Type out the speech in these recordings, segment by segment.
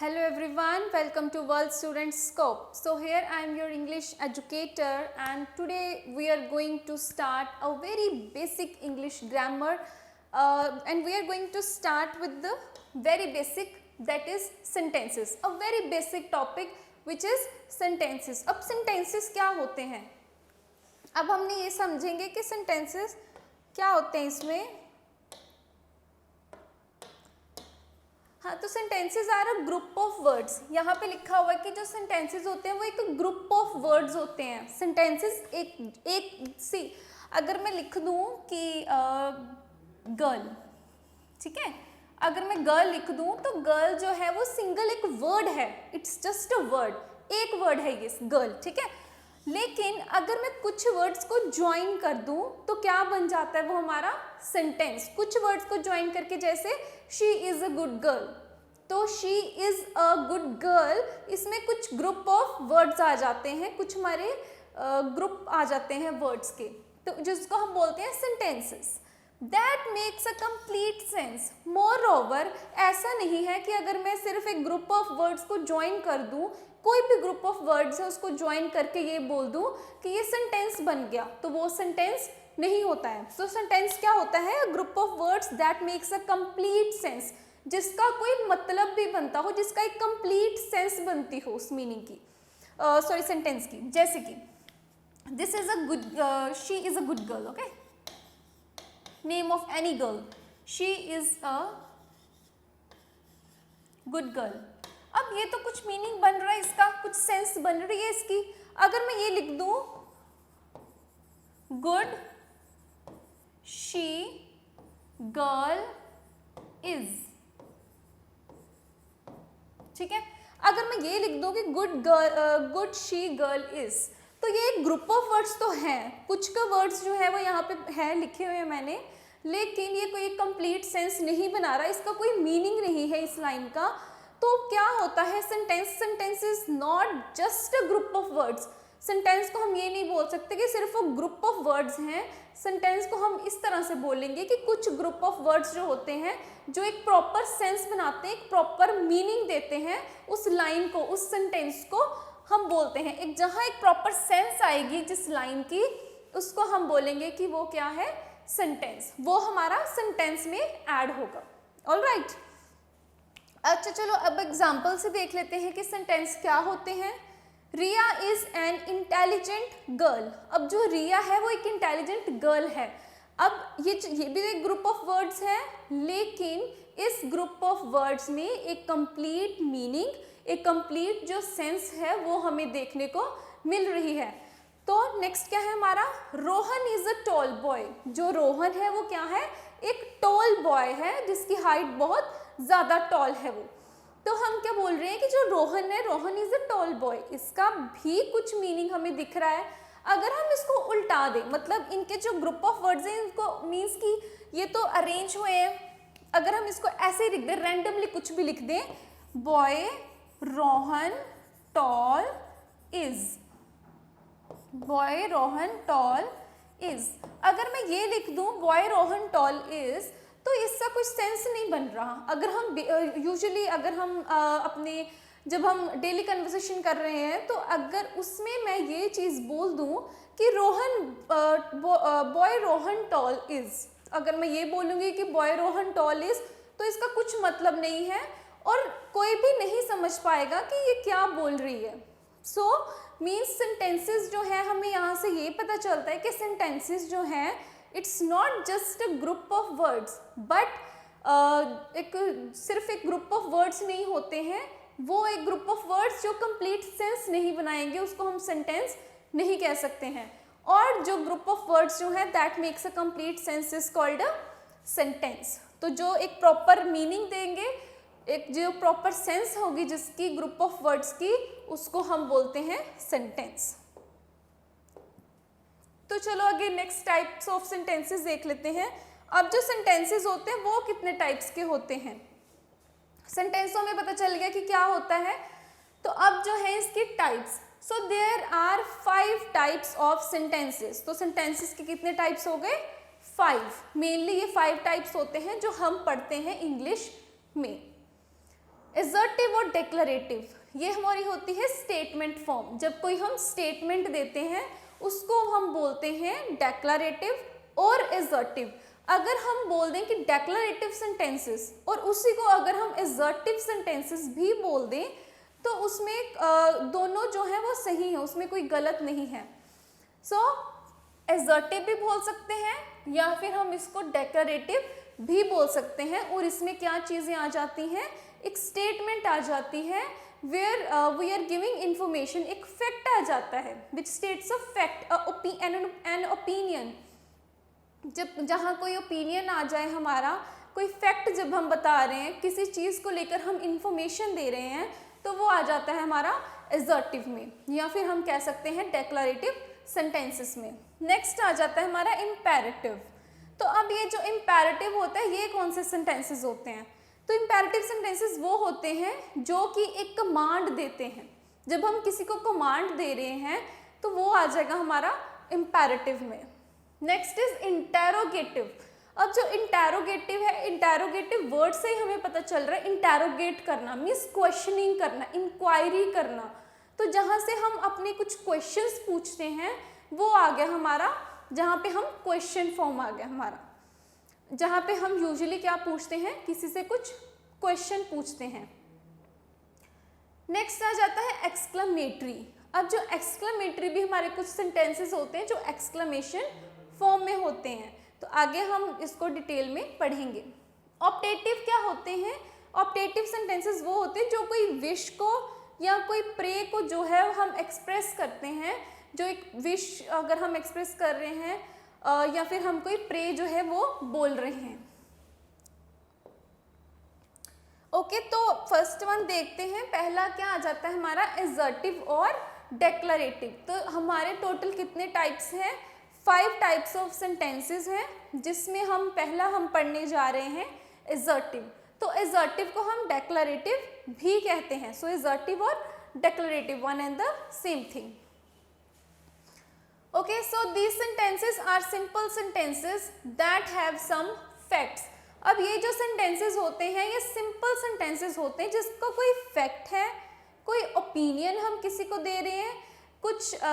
Hello everyone, welcome to World Student Scope. So here I am your English educator and today we are going to start a very basic English grammar and we are going to start with the very basic, that is sentences. A very basic topic which is sentences. अब sentences क्या होते हैं? अब हमने ये समझेंगे कि sentences क्या होते हैं इसमें. हाँ, तो sentences are a group of words. यहाँ पे लिखा हुआ है कि जो सेंटेंसेज होते हैं वो एक ग्रुप ऑफ वर्ड्स होते हैं. सेंटेंसेज एक सी अगर मैं लिख दूँ कि गर्ल, ठीक है, अगर मैं गर्ल लिख दूँ तो गर्ल जो है वो सिंगल एक वर्ड है, इट्स जस्ट अ वर्ड, एक वर्ड है ये गर्ल, ठीक है. लेकिन अगर मैं कुछ वर्ड्स को ज्वाइन कर दूं तो क्या बन जाता है वो हमारा सेंटेंस. कुछ वर्ड्स को ज्वाइन करके जैसे she is a good girl, तो she is a good girl, इसमें कुछ ग्रुप ऑफ वर्ड्स आ जाते हैं, कुछ हमारे ग्रुप आ जाते हैं वर्ड्स के, तो जिसको हम बोलते हैं sentences. That makes a complete sense. More over, ऐसा नहीं है कि अगर मैं सिर्फ एक ग्रुप ऑफ वर्ड्स को ज्वाइन कर दूं, कोई भी ग्रुप ऑफ वर्ड्स है उसको ज्वाइन करके ये बोल दूं कि ये सेंटेंस बन गया, तो वो सेंटेंस नहीं होता है. सो सेंटेंस क्या होता है? अ group of words that makes a complete sense, जिसका कोई मतलब भी बनता हो, जिसका एक कंप्लीट सेंस बनती हो उस मीनिंग की, सॉरी सेंटेंस की. जैसे कि this is a good, she is a good girl. Okay, name of any girl, she is a good girl. अब ये तो कुछ मीनिंग बन रहा है इसका, कुछ सेंस बन रही है इसकी. अगर मैं ये लिख दूं गुड शी गर्ल इज, ठीक है, अगर मैं ये लिख दूं कि गुड शी गर्ल इज, तो ये एक ग्रुप ऑफ वर्ड्स तो हैं, कुछ का वर्ड्स जो है वो यहाँ पे है लिखे हुए हैं मैंने, लेकिन ये कोई कंप्लीट सेंस नहीं बना रहा, इसका कोई मीनिंग नहीं है इस लाइन का. तो क्या होता है sentence is not just a group of words. Sentence को हम ये नहीं बोल सकते कि सिर्फ वो ग्रुप ऑफ वर्ड्स हैं. सेंटेंस को हम इस तरह से बोलेंगे कि कुछ ग्रुप ऑफ वर्ड्स जो होते हैं जो एक प्रॉपर सेंस बनाते हैं, एक प्रॉपर मीनिंग देते हैं उस लाइन को, उस सेंटेंस को हम बोलते हैं. एक जहाँ एक प्रॉपर सेंस आएगी जिस लाइन की, उसको हम बोलेंगे कि वो क्या है, सेंटेंस. वो हमारा सेंटेंस में ऐड होगा. ऑलराइट, अच्छा चलो अब एग्जाम्पल से देख लेते हैं कि सेंटेंस क्या होते हैं. रिया इज एन इंटेलिजेंट गर्ल. अब जो रिया है वो एक इंटेलिजेंट गर्ल है. अब ये भी एक ग्रुप ऑफ वर्ड्स है, लेकिन इस ग्रुप ऑफ वर्ड्स में एक कंप्लीट मीनिंग, एक कंप्लीट जो सेंस है वो हमें देखने को मिल रही है. तो नेक्स्ट क्या है हमारा, Rohan is a tall boy. जो रोहन है वो क्या है, एक टॉल बॉय है जिसकी हाइट बहुत ज़्यादा टॉल है वो. तो हम क्या बोल रहे हैं कि जो रोहन है, Rohan is a tall boy, इसका भी कुछ मीनिंग हमें दिख रहा है. अगर हम इसको उल्टा दें, मतलब इनके जो ग्रुप ऑफ वर्ड्स हैं इनको मीन्स कि ये तो अरेंज हुए हैं, अगर हम इसको ऐसे लिख दें, रैंडमली कुछ भी लिख दें, boy Rohan tall is, boy Rohan tall is. अगर मैं ये लिख दूं बॉय रोहन टॉल इज, तो इसका कुछ सेंस नहीं बन रहा. अगर हम यूजुअली अगर हम अपने जब हम डेली कन्वर्सेशन कर रहे हैं, तो अगर उसमें मैं ये चीज़ बोल दूं कि बॉय रोहन टॉल इज, अगर मैं ये बोलूँगी कि बॉय रोहन टॉल इज, तो इसका कुछ मतलब नहीं है और कोई भी नहीं समझ पाएगा कि ये क्या बोल रही है. सो मीन्स सेंटेंसेस जो है, हमें यहाँ से ये पता चलता है कि सेंटेंसेस जो हैं it's not just a group of words, but एक सिर्फ एक ग्रुप ऑफ वर्ड्स नहीं होते हैं, वो एक ग्रुप ऑफ वर्ड्स जो कंप्लीट सेंस नहीं बनाएंगे उसको हम सेंटेंस नहीं कह सकते हैं. और जो ग्रुप ऑफ वर्ड्स जो है that makes a complete sense is called a sentence. तो जो एक प्रॉपर मीनिंग देंगे, एक जो प्रॉपर सेंस होगी जिसकी ग्रुप ऑफ वर्ड्स की, उसको हम बोलते हैं सेंटेंस. तो चलो आगे नेक्स्ट टाइप्स ऑफ सेंटेंसेस देख लेते हैं. अब जो सेंटेंसेस होते हैं वो कितने टाइप्स के होते हैं. सेंटेंसों में पता चल गया कि क्या होता है. तो अब जो है इसकी types. So there are 5 types of sentences. तो सेंटेंसेस के कितने टाइप्स हो गए, 5. मेनली ये 5 टाइप्स होते हैं जो हम पढ़ते हैं इंग्लिश में. एसर्टिव और डिक्लेरेटिव ये हमारी होती है स्टेटमेंट फॉर्म। जब कोई हम स्टेटमेंट देते हैं उसको हम बोलते हैं डिक्लेरेटिव और एसर्टिव। अगर हम बोल दें कि डिक्लेरेटिव सेंटेंसेस और उसी को अगर हम एसर्टिव सेंटेंसेस भी बोल दें तो उसमें दोनों जो है वो सही है, उसमें कोई गलत नहीं है। सो एसर्टिव भी बोल सकते हैं या फिर हम इसको डिक्लेरेटिव भी बोल सकते हैं। और इसमें क्या चीज़ें आ जाती हैं, एक स्टेटमेंट आ जाती है where we are giving information, एक फैक्ट आ जाता है which states a fact an opinion. जब जहाँ कोई ओपिनियन आ जाए हमारा, कोई फैक्ट जब हम बता रहे हैं, किसी चीज़ को लेकर हम इंफॉर्मेशन दे रहे हैं, तो वो आ जाता है हमारा एसर्टिव में या फिर हम कह सकते हैं डिक्लेरेटिव सेंटेंसेस में। नेक्स्ट आ जाता है हमारा इम्पेरेटिव। तो अब ये जो इम्पेरेटिव होता है ये कौन से सेंटेंसेस होते हैं, तो इम्पेरेटिव सेंटेंसेस वो होते हैं जो कि एक कमांड देते हैं। जब हम किसी को कमांड दे रहे हैं तो वो आ जाएगा हमारा इम्पेरेटिव में। Next is interrogative. अब जो इंटेरोगेटिव है, इंटेरोगेटिव वर्ड से ही हमें पता चल रहा है इंटेरोगेट करना मीन्स क्वेश्चनिंग करना, इंक्वायरी करना। तो जहाँ से हम अपने कुछ क्वेश्चंस पूछते हैं वो आ गया हमारा, जहाँ पे हम क्वेश्चन फॉर्म आ गया हमारा, जहाँ पे हम यूजुअली क्या पूछते हैं, किसी से कुछ क्वेश्चन पूछते हैं। नेक्स्ट आ जाता है एक्सक्लेमेटरी। अब जो एक्सक्लेमेटरी भी हमारे कुछ सेंटेंसेस होते हैं जो एक्सक्लेमेशन फॉर्म में होते हैं, तो आगे हम इसको डिटेल में पढ़ेंगे। ऑप्टेटिव क्या होते हैं, ऑप्टेटिव सेंटेंसेस वो होते हैं जो कोई विश को या कोई प्रे को जो है हम एक्सप्रेस करते हैं। जो एक विश अगर हम एक्सप्रेस कर रहे हैं या फिर हम कोई प्रे जो है वो बोल रहे हैं। ओके, तो फर्स्ट वन देखते हैं। पहला क्या आ जाता है हमारा एसर्टिव और डिक्लेरेटिव। तो हमारे टोटल कितने टाइप्स हैं, 5 टाइप्स ऑफ सेंटेंसेस हैं, जिसमें हम पहला हम पढ़ने जा रहे हैं एसर्टिव। तो एसर्टिव को हम डिक्लेरेटिव भी कहते हैं। सो एसर्टिव और declarative one and the same thing. Okay, so these sentences are simple sentences that have some facts. अब ये जो sentences होते हैं ये simple sentences होते हैं जिसका कोई fact है, कोई opinion हम किसी को दे रहे हैं, कुछ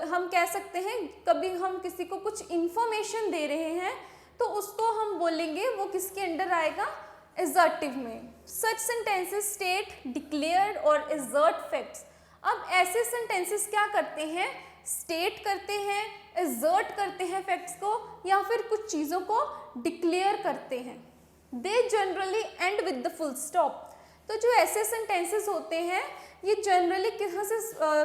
हम कह सकते हैं कभी हम किसी को कुछ information दे रहे हैं, तो उसको हम बोलेंगे वो किसके अंडर आएगा, assertive में। Such sentences state, declared और assert facts. अब ऐसे sentences क्या करते हैं, स्टेट करते हैं, एसर्ट करते हैं फैक्ट्स को या फिर कुछ चीज़ों को डिक्लेयर करते हैं। They generally and with the full stop. तो जो ऐसे सेंटेंसेस होते हैं ये जनरली कहाँ से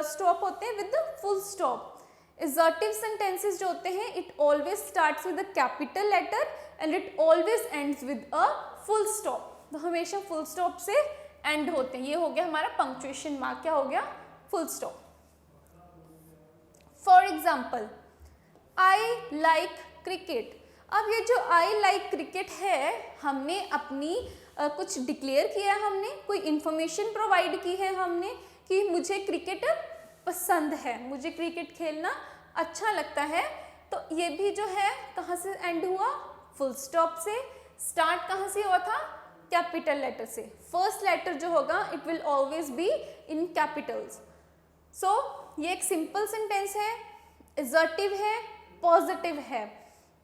स्टॉप होते हैं, with the full stop. Assertive sentences जो होते हैं it always starts with a capital letter and it always ends with a full stop. तो हमेशा फुल स्टॉप से एंड होते हैं। ये हो गया हमारा पंक्चुएशन मार्क, क्या हो गया, full stop. For example, I like cricket. अब ये जो आई लाइक क्रिकेट है, हमने अपनी कुछ डिक्लेयर किया, हमने कोई इन्फॉर्मेशन प्रोवाइड की है हमने कि मुझे क्रिकेट पसंद है, मुझे क्रिकेट खेलना अच्छा लगता है। तो ये भी जो है कहाँ से एंड हुआ, फुल स्टॉप से। स्टार्ट कहाँ से हुआ था, कैपिटल लेटर से। फर्स्ट लेटर जो होगा it will always be in capitals. So ये एक सिंपल सेंटेंस है, एसर्टिव है, पॉजिटिव है।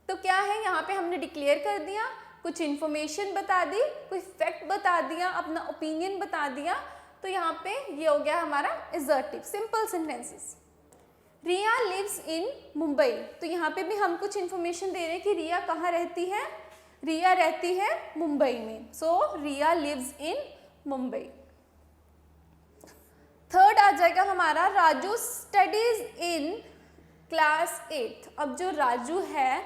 तो क्या है, यहाँ पे हमने डिक्लेयर कर दिया, कुछ इन्फॉर्मेशन बता दी, कोई फैक्ट बता दिया, अपना ओपिनियन बता दिया, तो यहाँ पे ये हो गया हमारा assertive, simple sentences. Riya lives in Mumbai. तो यहाँ पे भी हम कुछ इन्फॉर्मेशन दे रहे हैं कि रिया कहाँ रहती है, रिया रहती है मुंबई में। सो रिया लिव्स इन मुंबई। थर्ड आ जाएगा हमारा राजू स्टडीज इन क्लास 8। अब जो राजू है,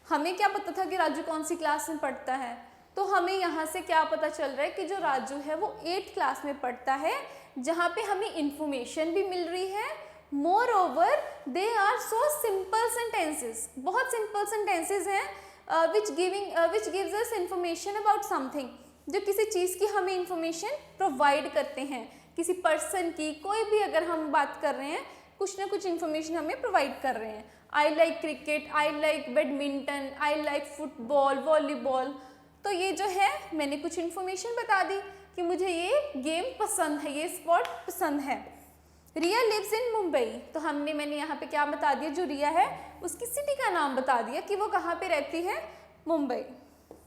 हमें क्या पता था कि राजू कौन सी क्लास में पढ़ता है, तो हमें यहाँ से क्या पता चल रहा है कि जो राजू है वो 8th क्लास में पढ़ता है, जहाँ पे हमें इंफॉर्मेशन भी मिल रही है। Moreover they are so simple sentences, बहुत सिंपल सेंटेंसेस हैं which gives us information about something, जो किसी चीज़ की हमें इंफॉर्मेशन प्रोवाइड करते हैं, किसी पर्सन की, कोई भी अगर हम बात कर रहे हैं, कुछ ना कुछ इन्फॉर्मेशन हमें प्रोवाइड कर रहे हैं। I like cricket, I like badminton, I like football, volleyball. तो ये जो है मैंने कुछ इन्फॉर्मेशन बता दी। कि मुझे ये गेम पसंद है, ये स्पोर्ट पसंद है। रिया लिव्स इन मुंबई, तो मैंने यहाँ पे क्या बता दिया, जो रिया है उसकी सिटी का नाम बता दिया कि वो कहाँ पे रहती है, Mumbai.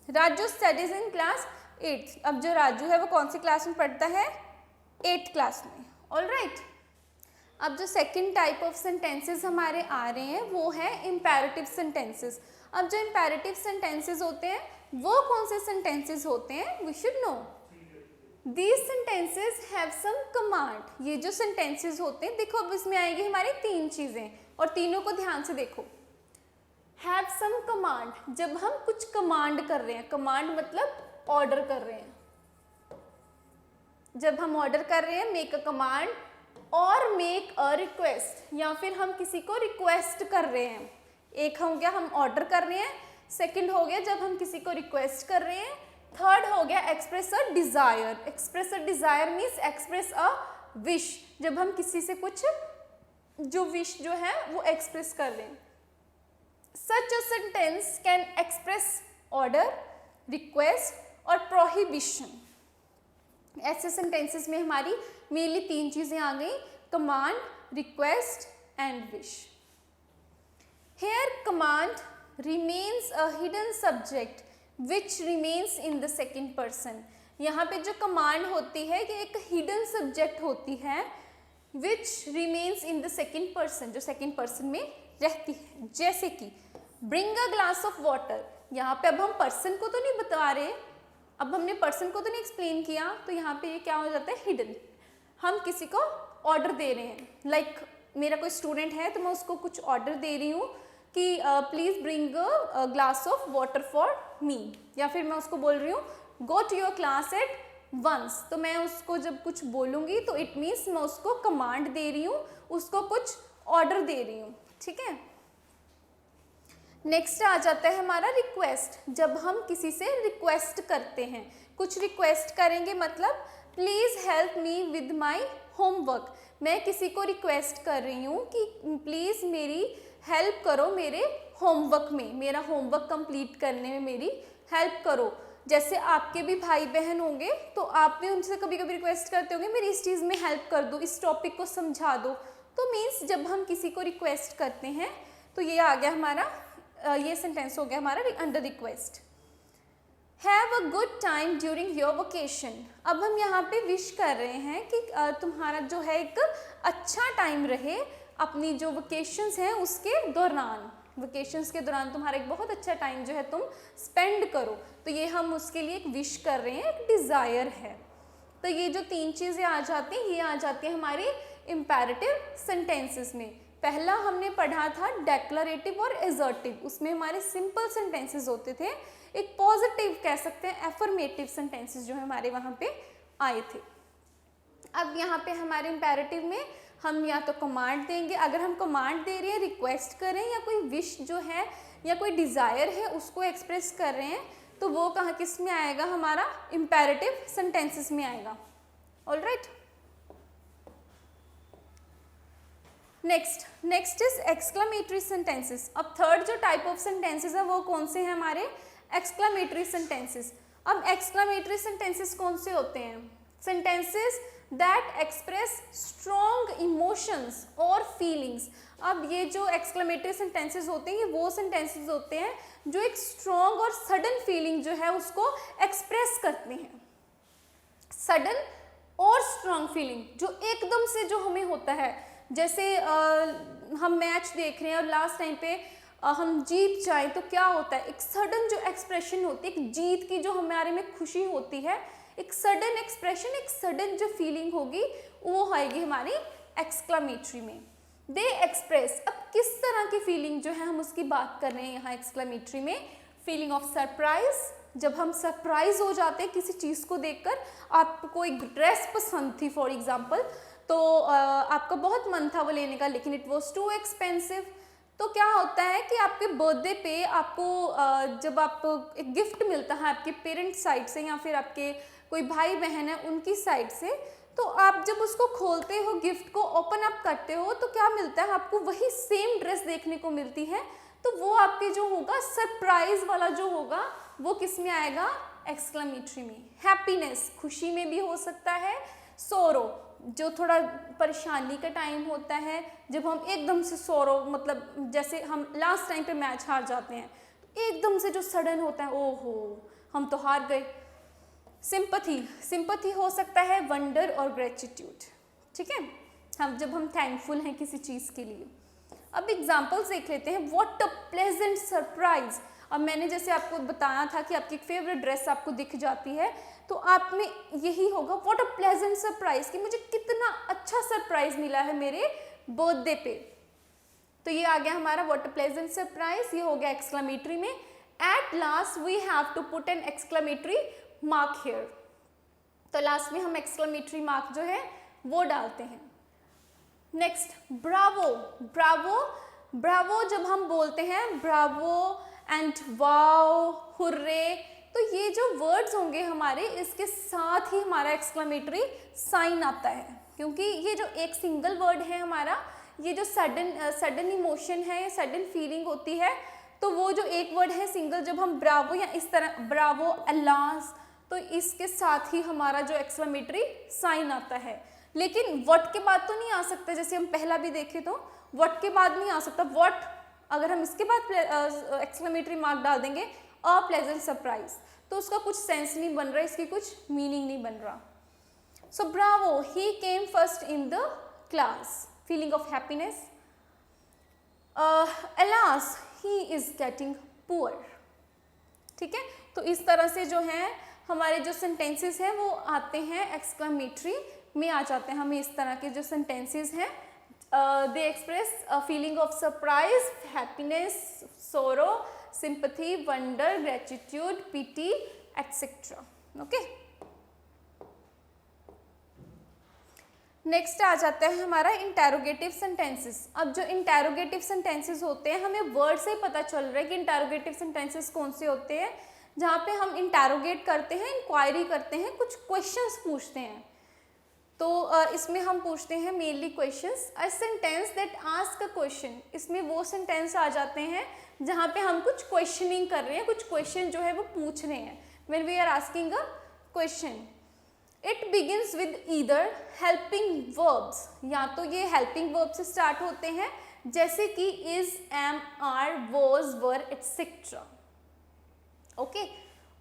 Raju studies in class 8th, अब जो राजू है वो कौन सी क्लास में पढ़ता है, 8th क्लास में। ऑलराइट, अब जो सेकंड टाइप ऑफ सेंटेंसेस हमारे आ रहे हैं वो है इम्पेरेटिव सेंटेंसेस। अब जो इम्पेरेटिव सेंटेंसेस होते हैं वो कौन से सेंटेंसेस होते हैं, we should know. These sentences have some command, ये जो sentences होते हैं, देखो अब इसमें आएगी हमारी 3 चीजें और तीनों को ध्यान से देखो। Have some command, जब हम कुछ कमांड कर रहे हैं, कमांड मतलब ऑर्डर कर रहे हैं, जब हम ऑर्डर कर रहे हैं मेक अ कमांड और मेक अ रिक्वेस्ट, या फिर हम किसी को रिक्वेस्ट कर रहे हैं। एक हो गया हम ऑर्डर कर रहे हैं, सेकंड हो गया जब हम किसी को रिक्वेस्ट कर रहे हैं, थर्ड हो गया express a desire. Express a desire means express a wish, जब हम किसी से कुछ जो विश जो है वो एक्सप्रेस कर रहे हैं। Such a sentence can express order, request और प्रोहिबिशन। ऐसे सेंटेंसेस में हमारी मेनली 3 चीजें आ गई, command, request and wish. Here command remains a hidden subject which remains in the second person। यहाँ पे जो कमांड होती है ये एक हिडन सब्जेक्ट होती है which remains in the second person, जो सेकंड पर्सन में रहती है। जैसे कि bring a glass of water, यहाँ पे अब हम पर्सन को तो नहीं बता रहे, अब हमने पर्सन को तो नहीं एक्सप्लेन किया, तो यहाँ पे ये क्या हो जाता है, हिडन। हम किसी को ऑर्डर दे रहे हैं, लाइक मेरा कोई स्टूडेंट है तो मैं उसको कुछ ऑर्डर दे रही हूँ कि please bring a glass of water for me, या फिर मैं उसको बोल रही हूँ go to your class at once. तो मैं उसको जब कुछ बोलूँगी तो इट मीन्स मैं उसको कमांड दे रही हूँ, उसको कुछ ऑर्डर दे रही हूँ, ठीक है। नेक्स्ट आ जाता है हमारा रिक्वेस्ट, जब हम किसी से रिक्वेस्ट करते हैं, कुछ रिक्वेस्ट करेंगे, मतलब please help me with my homework. मैं किसी को रिक्वेस्ट कर रही हूँ कि प्लीज़ मेरी हेल्प करो मेरे होमवर्क में, मेरा होमवर्क कंप्लीट करने में मेरी हेल्प करो। जैसे आपके भी भाई बहन होंगे तो आप भी उनसे कभी कभी रिक्वेस्ट करते होंगे मेरी इस चीज़ में हेल्प कर दो, इस टॉपिक को समझा दो। तो मीन्स जब हम किसी को रिक्वेस्ट करते हैं तो ये आ गया हमारा, ये सेंटेंस हो गया हमारा under request. Have a good time during your vacation, अब हम यहाँ पे विश कर रहे हैं कि तुम्हारा जो है एक अच्छा टाइम रहे अपनी जो वेकेशंस हैं उसके दौरान, वेकेशंस के दौरान तुम्हारा एक बहुत अच्छा टाइम जो है तुम स्पेंड करो। तो ये हम उसके लिए एक विश कर रहे हैं, एक डिज़ायर है। तो ये जो 3 चीज़ें आ जाती हैं, ये आ जाती हैं हमारे इम्पेरेटिव सेंटेंसेस में। पहला हमने पढ़ा था डेक्लरेटिव और एसर्टिव, उसमें हमारे सिंपल सेंटेंसेस होते थे। एक पॉजिटिव कह सकते हैं एफर्मेटिव सेंटेंसेस जो है हमारे वहाँ पे आए थे। अब यहाँ पे हमारे इम्पेरेटिव में हम या तो कमांड देंगे, अगर हम कमांड दे रहे हैं, रिक्वेस्ट कर रहे हैं, या कोई विश जो है या कोई डिज़ायर है उसको एक्सप्रेस कर रहे हैं, तो वो कहाँ किस में आएगा, हमारा इम्पेरेटिव सेंटेंसेस में आएगा। Alright, next is exclamatory sentences. अब थर्ड जो टाइप ऑफ सेंटेंसेस है वो कौन से हैं, हमारे एक्सक्लेमेटरी सेंटेंसेस। अब एक्सक्लेमेटरी सेंटेंसेस कौन से होते हैं, sentences that express strong emotions और फीलिंग्स। अब ये जो एक्सक्लेमेटरी सेंटेंसेस होते हैं ये वो सेंटेंसेस होते हैं जो एक स्ट्रॉन्ग और सडन फीलिंग जो है उसको एक्सप्रेस करते हैं। सडन और स्ट्रॉन्ग फीलिंग जो एकदम से जो हमें होता है, जैसे हम मैच देख रहे हैं और लास्ट टाइम पे हम जीत जाएं तो क्या होता है, एक सडन जो एक्सप्रेशन होती है, एक जीत की जो हमारे में खुशी होती है, एक सडन एक्सप्रेशन, एक सडन जो फीलिंग होगी वो आएगी हमारी एक्सक्लेमेटरी में। दे एक्सप्रेस, अब किस तरह की फीलिंग जो है हम उसकी बात कर रहे हैं यहाँ एक्सक्लेमेटरी में, फीलिंग ऑफ सरप्राइज, जब हम सरप्राइज हो जाते हैं किसी चीज़ को देखकर। आपको एक ड्रेस पसंद थी फॉर एग्जाम्पल, तो आपका बहुत मन था वो लेने का, लेकिन इट वॉज टू एक्सपेंसिव। तो क्या होता है कि आपके बर्थडे पे आपको जब आपको एक गिफ्ट मिलता है आपके पेरेंट्स साइड से या फिर आपके कोई भाई बहन है उनकी साइड से, तो आप जब उसको खोलते हो, गिफ्ट को ओपन अप करते हो, तो क्या मिलता है आपको, वही सेम ड्रेस देखने को मिलती है। तो वो आपके जो होगा सरप्राइज वाला जो होगा वो किस में आएगा, एक्सक्लेमेटरी में। हैप्पीनेस खुशी में भी हो सकता है, सोरो जो थोड़ा परेशानी का टाइम होता है, जब हम एकदम से सोरो, मतलब जैसे हम लास्ट टाइम पे मैच हार जाते हैं तो एकदम से जो सडन होता है, ओहो हम तो हार गए। सिंपथी, सिंपथी हो सकता है वंडर और ग्रेटिट्यूड, ठीक है, जब हम थैंकफुल हैं किसी चीज़ के लिए। अब एग्जाम्पल्स देख लेते हैं। What a pleasant surprise. अब मैंने जैसे आपको बताया था कि आपकी फेवरेट ड्रेस आपको दिख जाती है, तो आप में यही होगा व्हाट अ प्लेजेंट सरप्राइज, कि मुझे कितना अच्छा सरप्राइज मिला है मेरे बर्थडे पे। तो ये आ गया हमारा व्हाट अ प्लेजेंट सरप्राइज, ये हो गया एक्सक्लेमेटरी में। At last we have to put an exclamatory mark here, तो लास्ट में हम एक्सक्लेमेटरी मार्क जो है वो डालते हैं। Next Bravo. ब्रावो, ब्रावो जब हम बोलते हैं ब्रावो एंड वाओ, हुर्रे, तो ये जो वर्ड्स होंगे हमारे, इसके साथ ही हमारा एक्सक्लेमेटरी साइन आता है, क्योंकि ये जो एक सिंगल वर्ड है हमारा, ये जो सडन इमोशन है, सडन फीलिंग होती है, तो वो जो एक वर्ड है सिंगल, जब हम ब्रावो या इस तरह ब्रावो, अल्लास, तो इसके साथ ही हमारा जो एक्सक्लेमेटरी साइन आता है। लेकिन व्हाट के बाद तो नहीं आ सकता, जैसे हम पहला भी देखे तो व्हाट के बाद नहीं आ सकता। व्हाट अगर हम इसके बाद एक्सक्लेमेटरी मार्क डाल देंगे अ प्लेजेंट सरप्राइज, तो उसका कुछ सेंस नहीं बन रहा, इसकी कुछ मीनिंग नहीं बन रहा। So bravo, he came first in the class, feeling of happiness. Alas, he is getting poor, ठीक है। तो इस तरह से जो है हमारे जो सेंटेंसेस हैं वो आते हैं एक्सक्लेमेटरी में आ जाते हैं। हमें इस तरह के जो सेंटेंसेस हैं, they express feeling of surprise, happiness, sorrow, sympathy, wonder, gratitude, pity, etcetera. Okay, next आ जाता है हमारा इंटेरोगेटिव सेंटेंसेस। अब जो इंटेरोगेटिव सेंटेंसेस होते हैं, हमें वर्ड से ही पता चल रहा है कि इंटेरोगेटिव सेंटेंसेस कौन से होते हैं, जहाँ पे हम इंटेरोगेट करते हैं, इंक्वायरी करते हैं, कुछ क्वेश्चंस पूछते हैं। तो इसमें हम पूछते हैं mainly questions. A sentence that ask a question, इसमें वो सेंटेंस आ जाते हैं जहाँ पे हम कुछ क्वेश्चनिंग कर रहे हैं, कुछ क्वेश्चन जो है वो पूछ रहे हैं। When we are asking a question, it begins with either helping verbs, या तो ये हेल्पिंग वर्ब से स्टार्ट होते हैं, जैसे कि is, am, are, was, were, etcetera. Okay,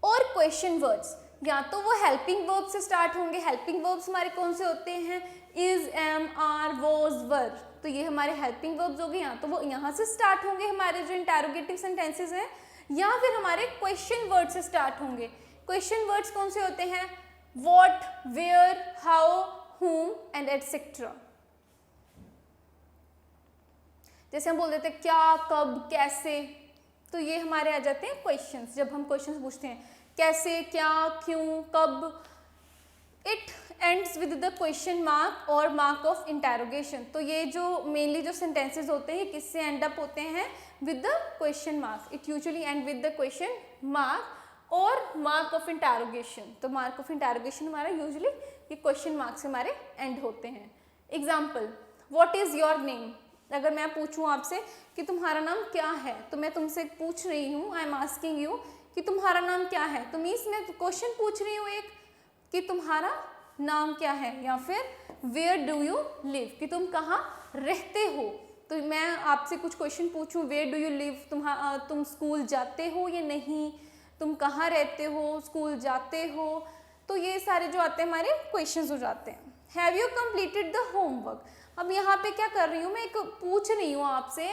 और क्वेश्चन वर्ड्स, या तो वो हेल्पिंग वर्ब से स्टार्ट होंगे। हेल्पिंग वर्ब्स हमारे कौन से होते हैं, is, am, are, was, were, तो ये हमारे हेल्पिंग वर्ब्स हो गए, या तो वो यहाँ से स्टार्ट होंगे हमारे जो इंटेरोगेटिव सेंटेंसेस हैं, या फिर हमारे क्वेश्चन वर्ड से स्टार्ट होंगे। क्वेश्चन वर्ड्स कौन से होते हैं, what, where, how, whom and etcetera. जैसे हम बोल देते हैं क्या, कब, कैसे, तो ये हमारे आ जाते हैं क्वेश्चंस। जब हम क्वेश्चंस पूछते हैं कैसे, क्या, क्यों, कब, it ends with the question mark और मार्क ऑफ इंटेरोगेशन। तो ये जो मेनली जो सेंटेंसेस होते हैं किससे एंड अप होते हैं, with the question mark. It usually and with the question mark और मार्क ऑफ इंटेरोगेशन। तो मार्क ऑफ इंटेरोगेशन हमारा यूजुअली ये क्वेश्चन मार्क से हमारे एंड होते हैं। Example, what is your name. अगर मैं पूछूं आपसे कि तुम्हारा नाम क्या है, तो मैं तुमसे पूछ रही हूँ, आई एम आस्किंग यू कि तुम्हारा नाम क्या है, तो मीन्स मैं क्वेश्चन पूछ रही हूँ एक कि तुम्हारा नाम क्या है, या फिर वेयर डू यू लिव, कि तुम कहाँ रहते हो। तो मैं आपसे कुछ क्वेश्चन पूछूं, वेयर डू यू लिव, तुम स्कूल जाते हो या नहीं, तुम कहाँ रहते हो, स्कूल जाते हो, तो ये सारे जो आते हैं हमारे क्वेश्चंस हो जाते हैं। Have you completed the homework. अब यहाँ पे क्या कर रही हूँ, मैं एक पूछ रही हूँ आपसे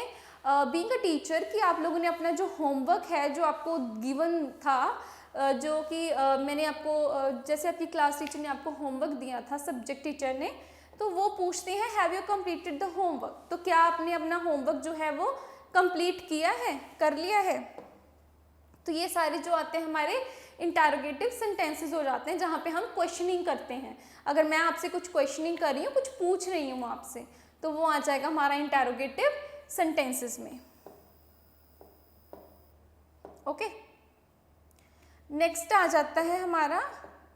बीइंग अ टीचर कि आप लोगों ने अपना जो होमवर्क है जो आपको गिवन था, जो कि मैंने आपको जैसे आपकी क्लास टीचर ने आपको होमवर्क दिया था, सब्जेक्ट टीचर ने, तो वो पूछते हैं have you completed the homework, तो क्या आपने अपना होमवर्क जो है वो कंप्लीट किया है, कर लिया है। तो ये सारे जो आते हैं हमारे इंटेरोगेटिव सेंटेंसेस हो जाते हैं, जहाँ पे हम क्वेश्चनिंग करते हैं। अगर मैं आपसे कुछ क्वेश्चनिंग कर रही हूँ, कुछ पूछ रही हूँ आपसे, तो वो आ जाएगा हमारा इंटेरोगेटिव सेंटेंसेस में। ओके, नेक्स्ट आ जाता है हमारा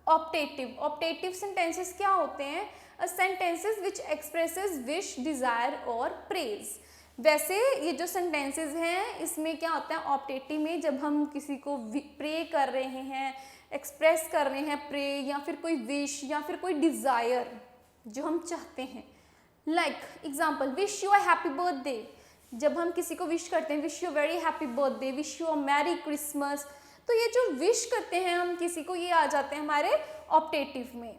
ऑप्टेटिव। ऑप्टेटिव सेंटेंसेस क्या होते हैं, sentences which expresses wish, desire और प्रेज। वैसे ये जो सेंटेंसेस हैं इसमें क्या होता है, ऑप्टेटिव में जब हम किसी को प्रे कर रहे हैं, एक्सप्रेस कर रहे हैं प्रे, या फिर कोई विश या फिर कोई डिज़ायर जो हम चाहते हैं, like example wish you a happy birthday, जब हम किसी को विश करते हैं wish you very happy birthday, wish you a merry Christmas, तो ये जो विश करते हैं हम किसी को, ये आ जाते हैं हमारे ऑप्टेटिव में।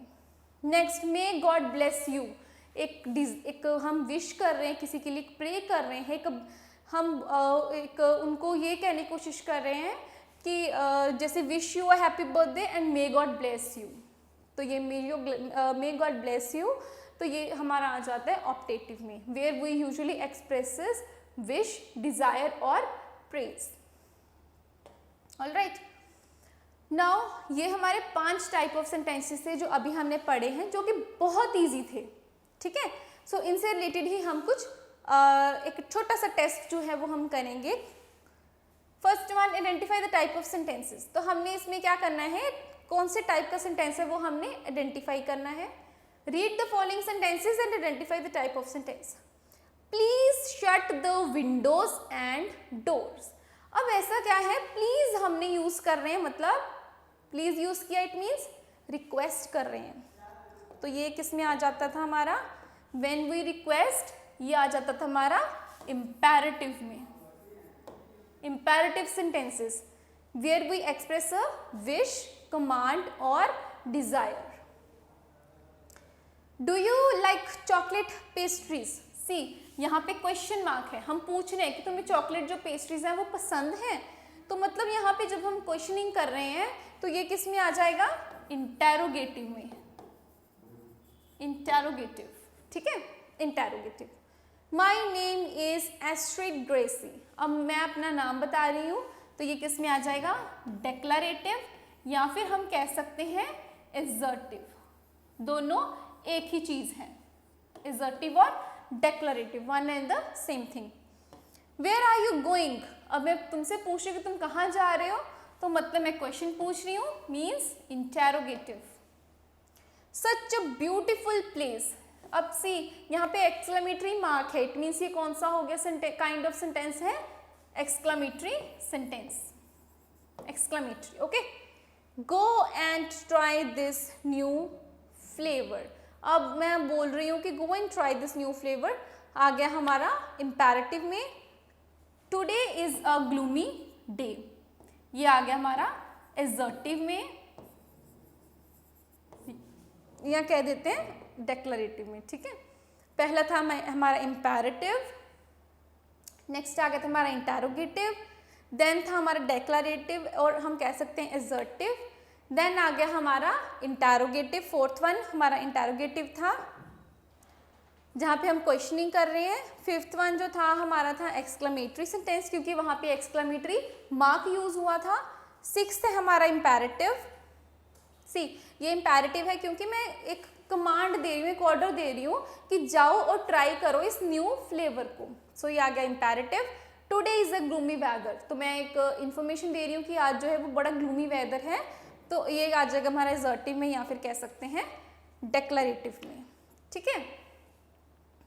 Next, may God bless you, एक हम विश कर रहे हैं किसी के लिए, प्रे कर रहे हैं, हम एक उनको ये कहने की कोशिश कर रहे हैं कि जैसे wish you a happy birthday and may God bless you, तो ये मे गॉड ब्लेस यू, तो ये हमारा आ जाता है ऑप्टेटिव में, where we usually expresses wish, desire और प्रेज। ऑलराइट, नाउ ये हमारे 5 टाइप ऑफ सेंटेंसेस थे जो अभी हमने पढ़े हैं, जो कि बहुत ईजी थे, ठीक है। सो इनसे रिलेटेड ही हम कुछ एक छोटा सा टेस्ट जो है वो हम करेंगे। First one, identify the type of sentences, तो हमने इसमें क्या करना है, कौन से टाइप का सेंटेंस है वो हमने आइडेंटिफाई करना है। Read the following sentences and identify the type of sentence. Please shut the Windows and doors. अब ऐसा क्या है, प्लीज हमने यूज कर रहे हैं, मतलब प्लीज यूज किया, इट मीन्स रिक्वेस्ट कर रहे हैं, तो ये किस में आ जाता था हमारा, व्हेन वी रिक्वेस्ट, ये आ जाता था हमारा इंपैरेटिव में। Imperative sentences where we express a wish, command और desire. Do you like chocolate pastries, see यहाँ पे क्वेश्चन मार्क है, हम पूछ रहे हैं कि तुम्हें चॉकलेट जो पेस्ट्रीज हैं वो पसंद है, तो मतलब यहाँ पे जब हम क्वेश्चनिंग कर रहे हैं तो ये किस में आ जाएगा, इंटेरोगेटिव में, इंटेरोगेटिव, ठीक है, interrogative. My name is Astrid Gracy, अब मैं अपना नाम बता रही हूँ, तो ये किस में आ जाएगा, डेक्लरेटिव, या फिर हम कह सकते हैं एसर्टिव, दोनों एक ही चीज है, एसर्टिव और declarative, one and the same thing. Where are you going, अब मैं तुमसे पूछ रही हूँ कि तुम कहाँ जा रहे हो, तो मतलब मैं क्वेश्चन पूछ रही हूँ, means interrogative. Such a beautiful place, अब सी यहाँ पे एक्सक्लेमेटरी मार्क है, इट मीन्स ये कौन सा हो गया काइंड ऑफ सेंटेंस है, exclamatory sentence, exclamatory, okay. Go and try this new flavour, अब मैं बोल रही हूँ कि go and try this new flavour, आ गया हमारा इंपैरेटिव में। Today is a gloomy day, ये आ गया हमारा एसर्टिव में, या कह देते हैं डेक्लरेटिव में, ठीक है। पहला था हमारा इंपैरेटिव, नेक्स्ट आ गया था हमारा इंटेरोगेटिव, देन था हमारा डेक्लरेटिव और हम कह सकते हैं एसर्टिव, देन आ गया हमारा इंटेरोगेटिव, फोर्थ वन हमारा इंटेरोगेटिव था जहाँ पे हम क्वेश्चनिंग कर रहे हैं। फिफ्थ वन जो था हमारा था एक्सक्लेमेटरी सेंटेंस, क्योंकि वहाँ पे एक्सक्लेमेटरी मार्क यूज हुआ था। सिक्स्थ है हमारा इंपैरेटिव, सी ये इंपैरेटिव है क्योंकि मैं एक कमांड दे रही हूँ, एक ऑर्डर दे रही हूँ कि जाओ और ट्राई करो इस न्यू फ्लेवर को, सो ये आ गया imperative. Today is a gloomy weather, तो मैं एक इन्फॉर्मेशन दे रही हूँ कि आज जो है वो बड़ा ग्लूमी वेदर है, तो ये आ जाएगा हमारा एसर्टिव में या फिर कह सकते हैं डेक्लरेटिव में, ठीक है।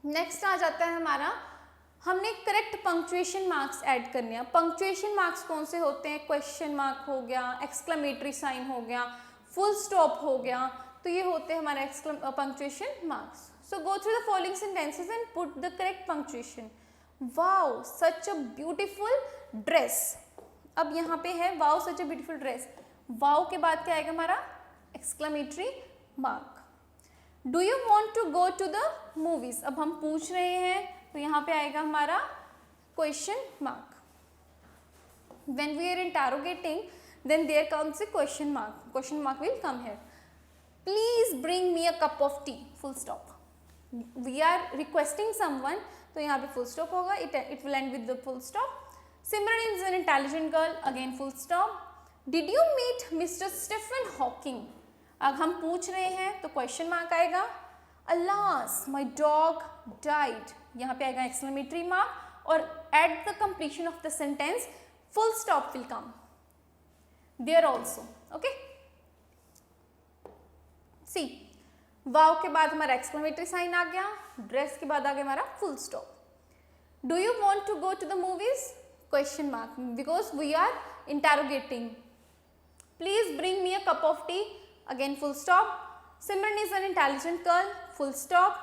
नेक्स्ट आ जाता है हमारा, हमने करेक्ट पंक्चुएशन मार्क्स ऐड करने हैं। पंक्चुएशन मार्क्स कौन से होते हैं, क्वेश्चन मार्क हो गया, एक्सक्लेमेटरी साइन हो गया, फुल स्टॉप हो गया, तो ये होते हैं हमारे punctuation marks. So go through the following sentences and put the correct punctuation. Wow such a beautiful dress, अब यहाँ पे है wow such a beautiful dress, wow के बाद क्या आएगा हमारा exclamatory mark. Do you want to go to the movies, अब हम पूछ रहे हैं तो यहाँ पे आएगा हमारा question mark. When we are interrogating then there comes a question mark will come here. Please bring me a cup of tea, full stop. We are requesting someone, तो यहाँ पे full stop होगा, it will end with the full stop. Simran is an intelligent girl, again full stop. Did you meet Mr. Stephen Hawking? अब हम पूछ रहे हैं तो question mark आएगा। Alas, my dog died, यहाँ पे आएगा exclamatory mark और at the completion of the sentence full stop will come there also, okay. See, वाव के बाद हमारा एक्सक्लेमेटरी साइन आ गया, ड्रेस के बाद आ गया हमारा full stop. Do you want to go to the movies? Question mark, because we are interrogating. Please bring me a cup of tea. Again full stop. Simran is an intelligent girl. Full stop.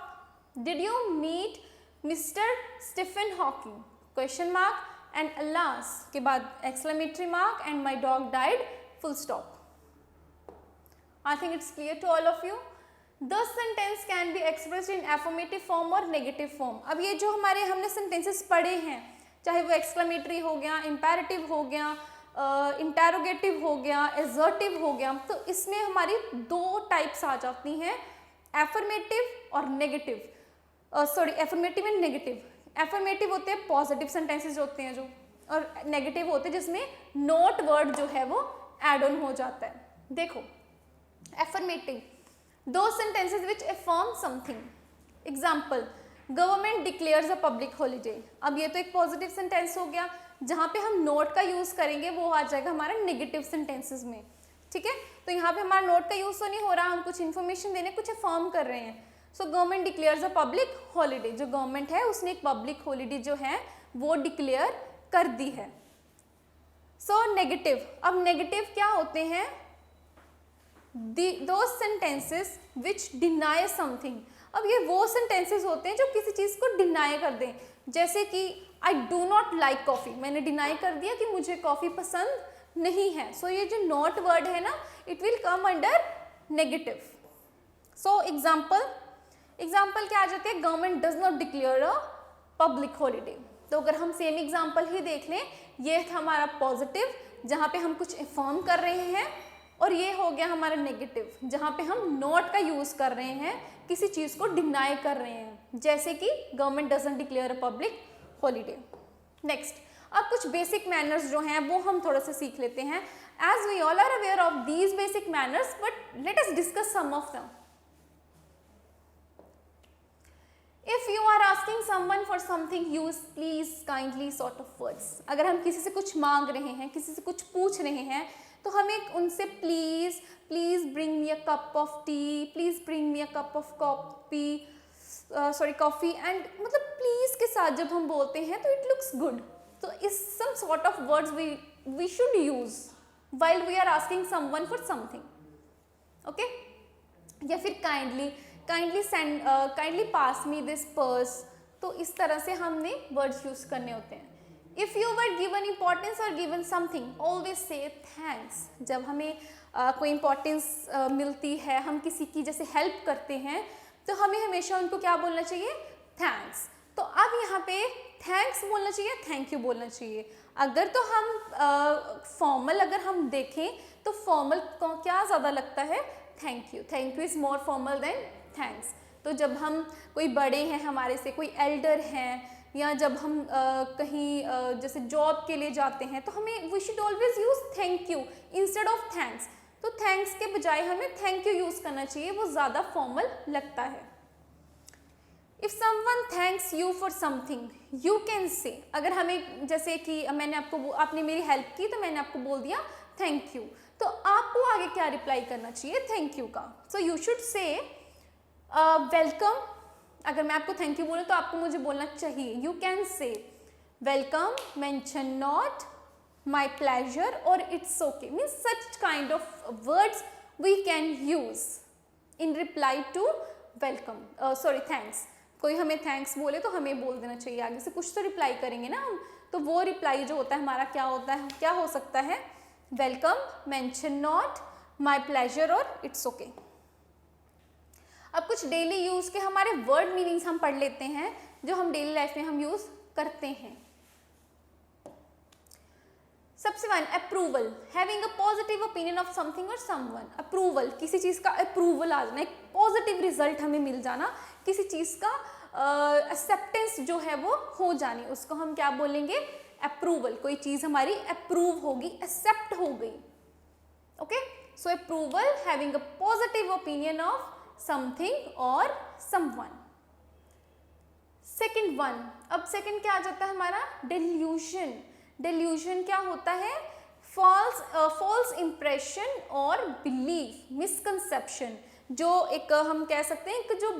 Did you meet Mr. Stephen Hawking? Question mark and alas के बाद exclamatory mark and my dog died. Full stop. I think it's clear to all of you. The sentence can be expressed in affirmative form or negative form. अब ये जो हमारे हमने sentences पढ़े हैं, चाहे वो exclamatory हो गया, imperative हो गया, interrogative हो गया, assertive हो गया, तो इसमें हमारी दो types आ जाती हैं, affirmative और negative. Affirmative and negative. Affirmative होते हैं positive sentences होते हैं जो, और negative होते हैं जिसमें not word जो है वो add on हो जाता है. देखो, affirmative, those sentences which affirm something. Example, government declares a public holiday. अब ये तो एक positive sentence हो गया, जहाँ पे हम not का use करेंगे वो आ जाएगा हमारा negative sentences में, ठीक है? तो यहाँ पे हमारा not का use तो नहीं हो रहा, हम कुछ information देने, कुछ affirm कर रहे हैं. So government declares a public holiday. जो government है उसने एक public holiday जो है वो declare कर दी है. So negative, अब negative क्या होते हैं? Those sentences which deny something. अब ये वो sentences होते हैं जो किसी चीज़ को deny कर दें, जैसे कि I do not like coffee. मैंने deny कर दिया कि मुझे coffee पसंद नहीं है. So ये जो not word है ना, it will come under negative. So example क्या आ जाते हैं? Government does not declare a public holiday. तो अगर हम same example ही देख लें, ये था हमारा positive जहाँ पे हम कुछ affirm कर रहे हैं, और ये हो गया हमारा नेगेटिव जहाँ पे हम नॉट का यूज़ कर रहे हैं, किसी चीज़ को डिनाई कर रहे हैं, जैसे कि government doesn't declare a public holiday. Next, अब कुछ बेसिक मैनर्स जो हैं वो हम थोड़ा सा सीख लेते हैं. As we all are aware of these basic manners, but let us discuss some of them. If you are asking someone for something, use please, kindly sort of words. अगर हम किसी से कुछ मांग रहे हैं, किसी से कुछ पूछ रहे हैं, तो हमें उनसे please bring me a cup of T, please bring me a cup of coffee and मतलब प्लीज़ के साथ जब हम बोलते हैं तो इट लुक्स गुड. तो इस some sort of words we should use while we are asking someone for something. Okay, या फिर kindly pass me this purse. तो इस तरह से हमने वर्ड्स यूज़ करने होते हैं. If you were given importance or given something, always say thanks. जब हमें कोई importance मिलती है, हम किसी की जैसे help करते हैं, तो हमें हमेशा उनको क्या बोलना चाहिए? Thanks. तो अब यहाँ पे thanks बोलना चाहिए, thank you बोलना चाहिए. अगर तो हम formal अगर हम देखें तो formal को क्या ज़्यादा लगता है? Thank you. Thank you is more formal than thanks. तो जब हम कोई बड़े हैं हमारे से, कोई elder हैं, या जब हम कहीं जैसे जॉब के लिए जाते हैं, तो हमें we should always use thank you instead of thanks. तो थैंक्स के बजाय हमें थैंक यू यूज़ करना चाहिए, वो ज़्यादा फॉर्मल लगता है. If someone thanks you for something, you can से. अगर हमें जैसे कि आपने मेरी हेल्प की तो मैंने आपको बोल दिया थैंक यू, तो आपको आगे क्या रिप्लाई करना चाहिए थैंक यू का? So you should say welcome. अगर मैं आपको थैंक यू बोलूँ तो आपको मुझे बोलना चाहिए you can say welcome, mention not, my pleasure और it's okay. Means such kind of words we can use in reply to welcome, thanks. कोई हमें थैंक्स बोले तो हमें बोल देना चाहिए आगे से, कुछ तो रिप्लाई करेंगे ना हम. तो वो रिप्लाई जो होता है हमारा क्या हो सकता है? Welcome, mention not, my pleasure और इट्स ओके. अब कुछ डेली यूज़ के हमारे वर्ड मीनिंग्स हम पढ़ लेते हैं जो हम डेली लाइफ में हम यूज़ करते हैं. सबसे one, approval, having a positive opinion of something और समवन. अप्रूवल, किसी चीज़ का अप्रूवल आ जाना, एक पॉजिटिव रिजल्ट हमें मिल जाना, किसी चीज़ का एक्सेप्टेंस जो है वो हो जानी, उसको हम क्या बोलेंगे? अप्रूवल. कोई चीज़ हमारी अप्रूव होगी, एक्सेप्ट हो गई. Okay, so approval, having a positive opinion of something और समवन. सेकेंड वन, अब सेकेंड क्या आ जाता है हमारा? डेल्यूशन. डेल्यूशन क्या होता है? फॉल्स इम्प्रेशन और बिलीफ, मिसकंसेप्शन. जो हम कह सकते हैं कि जो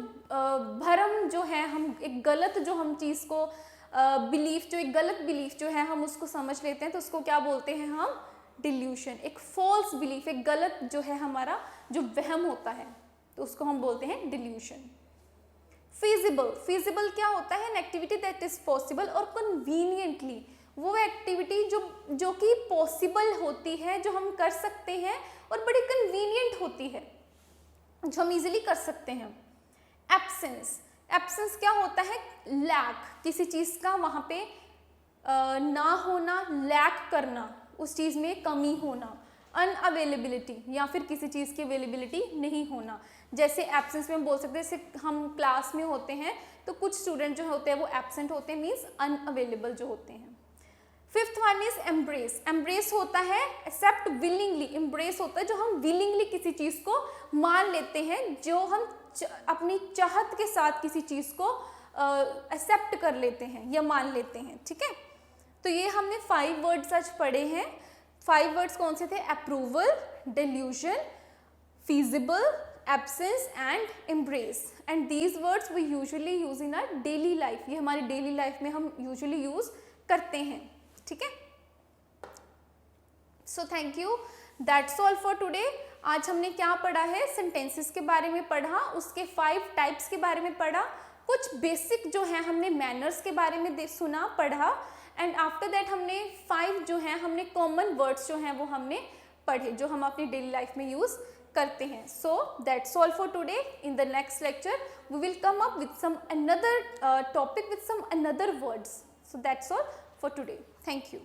भरम जो है, हम एक गलत जो हम चीज़ को बिलीफ, जो एक गलत बिलीफ जो है हम उसको समझ लेते हैं तो उसको क्या बोलते हैं हम, डिल्यूशन। एक फॉल्स बिलीफ, एक गलत जो है हमारा जो वहम होता है तो उसको हम बोलते हैं डिल्यूशन। फीजिबल, फीजिबल क्या होता है, an activity that is possible और कन्वीनियंटली, वो एक्टिविटी जो कि पॉसिबल होती है, जो हम कर सकते हैं और बड़ी कन्वीनियंट होती है, जो हम इजीली कर सकते हैं। एब्सेंस, एब्सेंस क्या होता है, लैक, किसी चीज़ का वहाँ पे ना होना, लैक करना, उस चीज़ में कमी होना। अनअवेलेबिलिटी, या फिर किसी चीज़ की अवेलेबिलिटी नहीं होना। जैसे एब्सेंस में हम बोल सकते हैं, जैसे हम क्लास में होते हैं तो कुछ स्टूडेंट जो होते हैं वो एब्सेंट होते हैं, मीन्स अनअवेलेबल जो होते हैं। Fifth one is embrace, embrace होता है एक्सेप्ट विलिंगली, एम्ब्रेस होता है जो हम विलिंगली किसी चीज़ को मान लेते हैं, जो हम अपनी चाहत के साथ किसी चीज़ को एक्सेप्ट कर लेते हैं या मान लेते हैं, ठीक है। तो ये हमने 5 वर्ड्स आज पढ़े हैं। 5 वर्ड्स कौन से थे, approval, delusion, feasible, absence and embrace, and these words we usually use in our daily life, ये हमारी डेली लाइफ में हम यूजुअली यूज करते हैं, ठीक है। So thank you, that's all for today. आज हमने क्या पढ़ा है, सेंटेंसेस के बारे में पढ़ा, उसके 5 टाइप्स के बारे में पढ़ा, कुछ बेसिक जो है हमने मैनर्स के बारे में सुना, पढ़ा, एंड आफ्टर दैट हमने 5 जो है हमने कॉमन वर्ड्स जो हैं वो हमने पढ़े, जो हम अपनी डेली लाइफ में यूज करते हैं। So that's all for today. In the next lecture we will come up with some another topic with some another words. So that's all for today. Thank you.